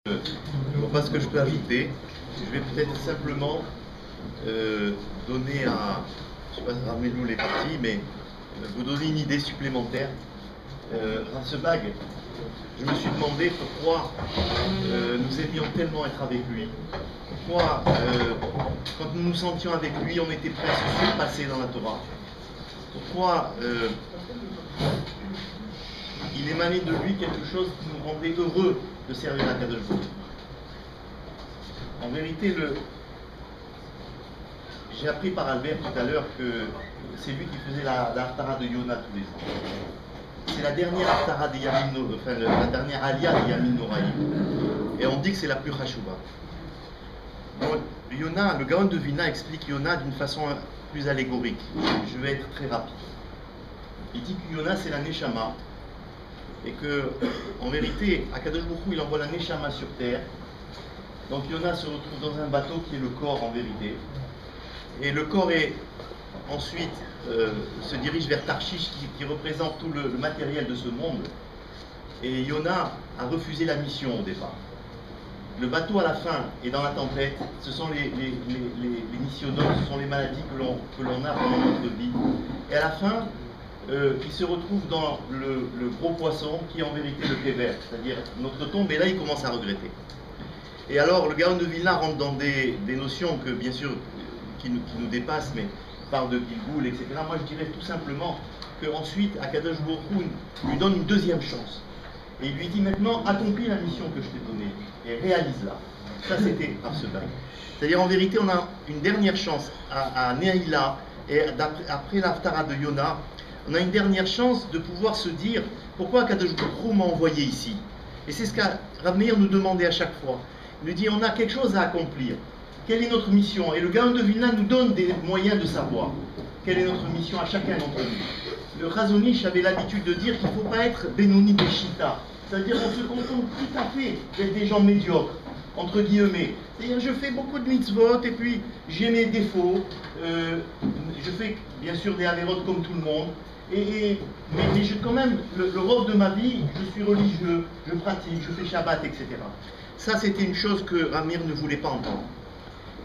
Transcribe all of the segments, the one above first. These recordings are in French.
Je vois pas ce que je peux ajouter. Je vais peut-être simplement donner à, je sais pas, Ramelou est parti, mais vous donner une idée supplémentaire. Ransebag, je me suis demandé pourquoi nous aimions tellement être avec lui. Pourquoi, quand nous nous sentions avec lui, on était prêts à se surpasser dans la Torah. Pourquoi il émanait de lui quelque chose qui nous rendait heureux de servir la Kadosh Baruch Hu. En vérité, j'ai appris par Albert tout à l'heure que c'est lui qui faisait la Haftara de Yona tous les ans. C'est la dernière Haftara de Yamin, enfin la dernière Alia de Yamin Noraïm. Et on dit que c'est la plus Chashuva. Yona, le Gaon de Vina explique Yona d'une façon plus allégorique. Je vais être très rapide. Il dit que Yona c'est la Neshama. Et que, en vérité, Akadosh Baruch Hu, il envoie la Neshama sur terre. Donc Yona se retrouve dans un bateau qui est le corps en vérité. Et le corps ensuite se dirige vers Tarshish qui représente tout le matériel de ce monde. Et Yona a refusé la mission au départ. Le bateau à la fin est dans la tempête. Ce sont les missionautes, ce sont les maladies que l'on a pendant notre vie. Et à la fin, il se retrouve dans le gros poisson qui est en vérité le Kever, c'est-à-dire notre tombe, et là il commence à regretter. Et alors le Gaon de Vilna rentre dans des notions que bien sûr qui nous dépassent, mais parle de Gilgoul, etc. Moi je dirais tout simplement qu'ensuite Akadosh Baruch Hu lui donne une deuxième chance. Et il lui dit maintenant accomplis la mission que je t'ai donnée et réalise-la. Ça c'était Arsebag. C'est-à-dire en vérité on a une dernière chance à Neaïla, et après l'Haftara de Yona, on a une dernière chance de pouvoir se dire pourquoi Akadosh Baruch Hu m'a envoyé ici. Et c'est ce qu'a Rav Meir nous demandait à chaque fois. Il nous dit on a quelque chose à accomplir. Quelle est notre mission? Et le Gaon de Vilna nous donne des moyens de savoir quelle est notre mission à chacun d'entre nous. Le Chazon Ish avait l'habitude de dire qu'il ne faut pas être Benoni Beshita. C'est-à-dire on se contente tout à fait d'être des gens médiocres, entre guillemets. C'est-à-dire je fais beaucoup de mitzvot et puis j'ai mes défauts. Je fais bien sûr des avérotes comme tout le monde. Mais quand même, le rôle de ma vie, je suis religieux, je pratique, je fais Shabbat, etc. Ça, c'était une chose que Ramir ne voulait pas entendre.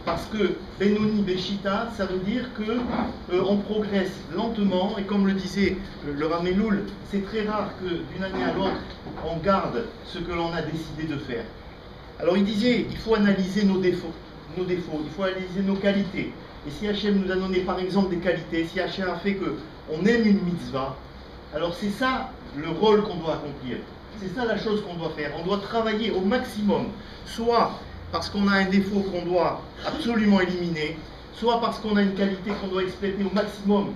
Parce que Benoni Beshita, ça veut dire qu'on progresse lentement, et comme le disait le Rameloul, c'est très rare que d'une année à l'autre, on garde ce que l'on a décidé de faire. Alors il disait, il faut analyser nos défauts, il faut analyser nos qualités. Et si Hachem nous a donné par exemple des qualités, si Hachem a fait qu'on aime une mitzvah, alors c'est ça le rôle qu'on doit accomplir. C'est ça la chose qu'on doit faire. On doit travailler au maximum, soit parce qu'on a un défaut qu'on doit absolument éliminer, soit parce qu'on a une qualité qu'on doit exploiter au maximum.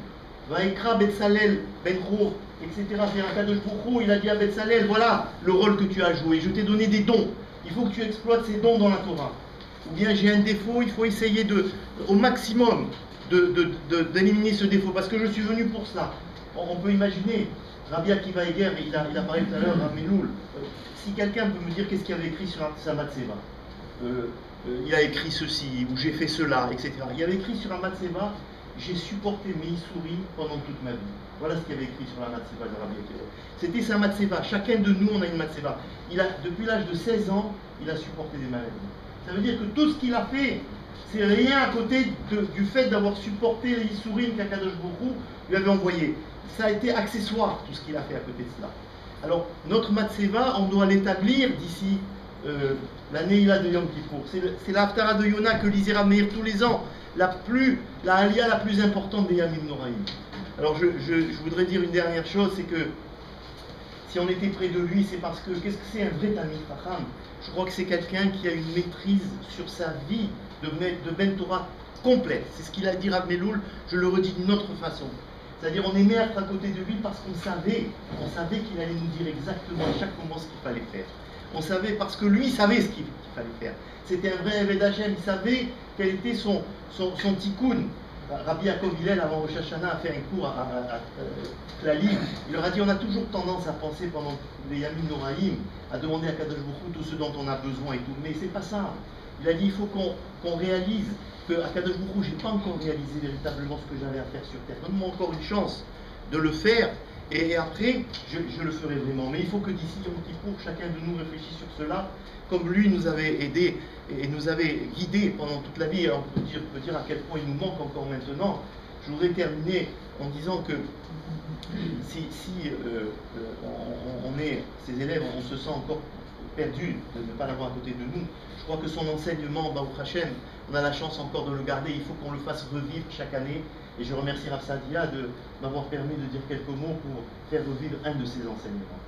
Vaïkra, Betsalel, Benchour, etc. C'est un Kadosh Baruch Hu, il a dit à Betsalel, voilà le rôle que tu as joué, je t'ai donné des dons. Il faut que tu exploites ces dons dans la Torah. Ou bien j'ai un défaut, il faut essayer au maximum d'éliminer ce défaut, parce que je suis venu pour cela. On peut imaginer, Rabbi Akiva Eger, il a parlé tout à l'heure, Rav Meloul, si quelqu'un peut me dire qu'est-ce qu'il avait écrit sur Samat Seva, il a écrit ceci, ou j'ai fait cela, etc. Il avait écrit sur Samat Seva, j'ai supporté mes souris pendant toute ma vie. Voilà ce qu'il avait écrit sur la Matseva de Rabbi Akiva. C'était sa Matseva. Chacun de nous, on a une Matseva. Depuis l'âge de 16 ans, il a supporté des maladies. Ça veut dire que tout ce qu'il a fait, c'est rien à côté du fait d'avoir supporté les Issourim qu'Akadosh Baruch Hu lui avait envoyé. Ça a été accessoire, tout ce qu'il a fait à côté de cela. Alors, notre Matseva, on doit l'établir d'ici la Neila de Yom Kippour. C'est la Haftara de Yona que lisait Rav Meir tous les ans. La Aliyah la plus importante des Yamim Noraïm. Alors je voudrais dire une dernière chose, c'est que si on était près de lui, c'est parce que, qu'est-ce que c'est un vrai Talmid Chacham? Je crois que c'est quelqu'un qui a une maîtrise sur sa vie de Ben Torah complète. C'est ce qu'il a dit Rav Meloul, je le redis d'une autre façon. C'est-à-dire on aimait être à côté de lui parce qu'on savait qu'il allait nous dire exactement à chaque moment ce qu'il fallait faire. On savait parce que lui savait ce qu'il fallait faire. C'était un vrai Eved Hashem, il savait quel était son tikkun. Rabbi Yaakov Hillel, avant Rosh Hashanah, a fait un cours à Klali. Il leur a dit on a toujours tendance à penser pendant les Yamim Noraïm, à demander à Kadosh Baruch Hu tout ce dont on a besoin et tout. Mais c'est pas ça. Il a dit il faut qu'on réalise qu'à Kadosh Baruch Hu, je n'ai pas encore réalisé véritablement ce que j'avais à faire sur terre. Donne-moi encore une chance de le faire. Et après, je le ferai vraiment. Mais il faut que d'ici Yom Kippour, chacun de nous réfléchisse sur cela, comme lui nous avait aidés et nous avait guidés pendant toute la vie. Et on peut dire à quel point il nous manque encore maintenant. Je voudrais terminer en disant que si on est, ces élèves, on se sent encore perdu de ne pas l'avoir à côté de nous, je crois que son enseignement, Baruch Hashem, on a la chance encore de le garder, il faut qu'on le fasse revivre chaque année. Et je remercie Rav Sadia de m'avoir permis de dire quelques mots pour faire revivre un de ses enseignements.